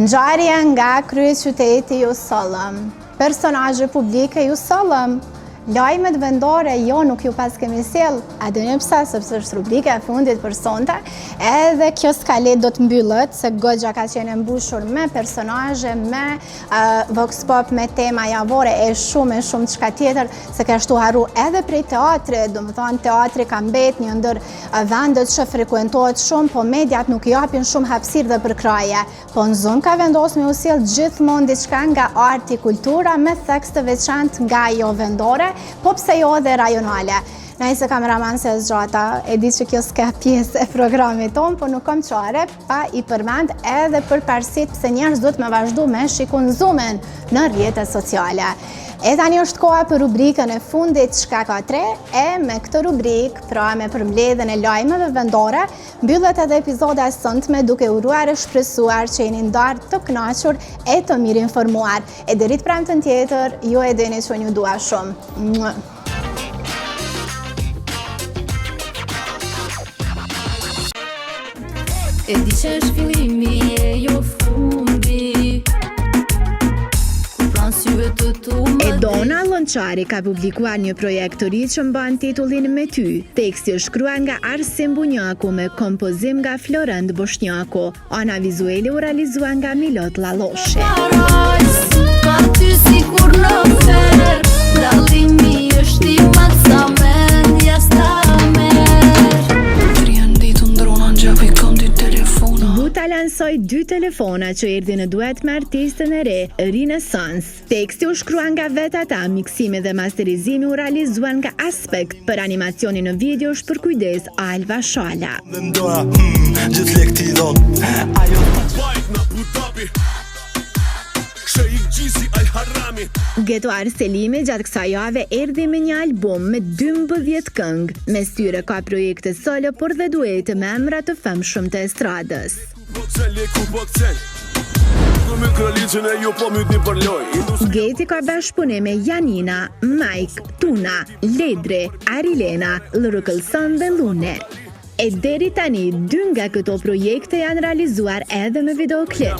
Ngjarje nga kryeqyteti Jusallëm. Personazhe publike Jusallëm. Lajmet vendore jo nuk ju pas kemi sjell, a dini pse, sepse është rubrika e fundit për sonte, edhe kjo skalet do të mbyllet, se goxha ka qenë mbushur me personazhe, me vox pop, me tema javore e shumë çka tjetër, se ka shtu harru edhe prej teatrit, domethënë teatri ka mbet një ndër vendet që frekuentohet shumë, po mediat nuk japin shumë hapësirë dhe përkraje. Po në zonë ka vendosur me u sjell gjithmonë diçka nga arti, kultura me theks të veçantë nga jo vendore, po pse jo dhe rajonale. Nëse kameraman se zgjata, e di që kjo s'ka pjesë e programit tonë, po nuk kam çare pa i përmend edhe për parësit pse njerëz duhet me vazhdu me shikunzumen në rrjetet sociale. E tani është koha për rubrikën e fundit Çka ka tre, e me këtë rubrik, pra me përmbledhjen e lajmeve vendore, mbyllet edhe epizoda e sotme duke uruar e shpresuar që jeni ndarë të kënaqur e të mirë informuar. E deri të premten tjetër, ju e dini që ju dua shumë. E di që është fillimi e jo fundi, ku pran syve të tu më Dona Lonçari ka publikuar një projekt të ri që mban titullin Me ty. Teksti është shkruar nga Arsim Bunjaku me kompozim nga Florent Boshnjaku. Ana vizuele u realizua nga Milot Lalloshi. ka ty si kur në fer, dallimi është i madh sa mendja s'ta merr. Kryen ditën drona ngjapi këndi telefona. Buta lansoi 2 telefona që erdhi në duet me artistën e re, Renaissance. Teksti u shkrua nga vetë ata, miksimi dhe masterizimi u realizuan nga Aspekt, për animacionin në video është për kujdes Alva Shala. Gëtuar Selimi gjatë kësaj jave erdhi me një album me 12 këngë, mes tyre ka projekte solo por dhe duete me emra të famshëm të estradës. Geti ka bashkëpunim me Janina, Mike, Tuna, Ledre, Arilena, Lërëkëllson dhe Lune. E deri tani, 2 nga këto projekte janë realizuar edhe me videoklip.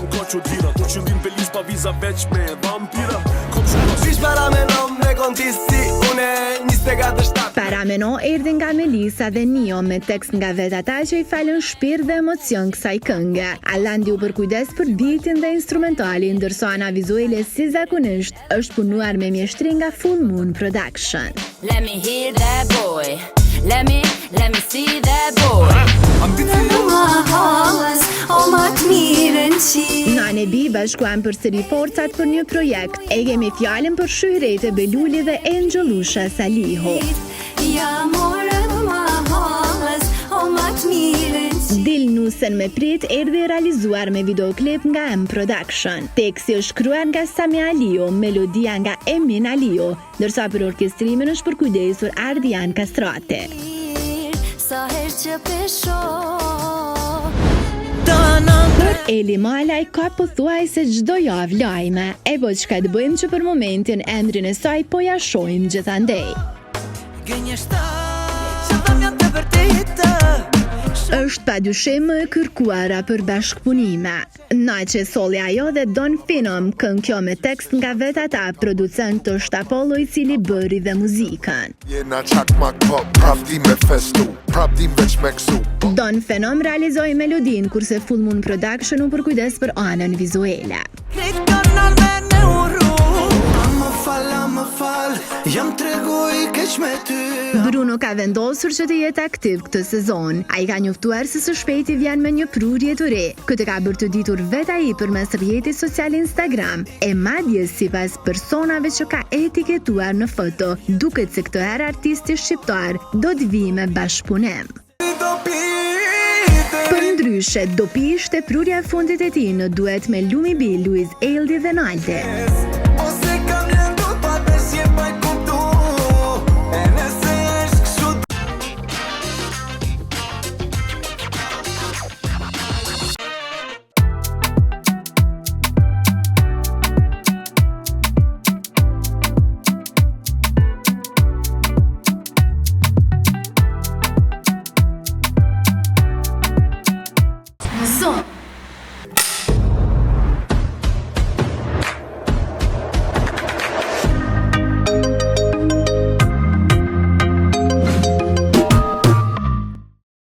Parameno erdhi nga Melisa dhe Nio me tekst nga vetë ata që i falën shpirt dhe emocion kësaj këngë. Allandi u përkujdes për beatin dhe instrumentalin, ndërsa ana vizuele si zakonisht është punuar me mjeshtri nga Full Moon Production. Let me hear that boy. Let me see that boy. Nane Bi bashkuan përsëri forcat për një projekt. E kemi fjalën për Shyhrete Beluli dhe Angelusha Saliho. Dil nusen me prit erdhi realizuar me videoklip nga M Production. Teksti është shkruar nga Sami Aliu, melodia nga Emin Aliu, ndërsa për orkestrimin është përkujdesur Ardian Kastrati. Për Eli Malaj ka pothuajse çdo javë lajme, e po çka të bëjmë që për momentin emrin e saj po ja shohim gjithandej. Është padyshim më e kërkuara për bashkëpunime. Naçe solli ajo dhe Don Finom, këngë kjo me tekst nga vetë ata, producent të Apollo i cili bëri dhe muzikën. Don Finom realizoi melodin, kurse Full Moon Production u përkujdes për anën vizuele. Bruno ka vendosur që të jetë aktiv këtë sezon. Ai ka njoftuar se së shpejti vjen me një prurje të re. Këtë ka bërë të ditur vetë ai përmes rrjetit social Instagram, e madje sipas personave që ka etiketuar në foto, duket se këtë herë artisti shqiptar do të vijë me bashkëpunim. Përndryshe, dopi ishte prurja e fundit e tij në duet me Lumi B, Luiz Eldi dhe Nalde. Zon.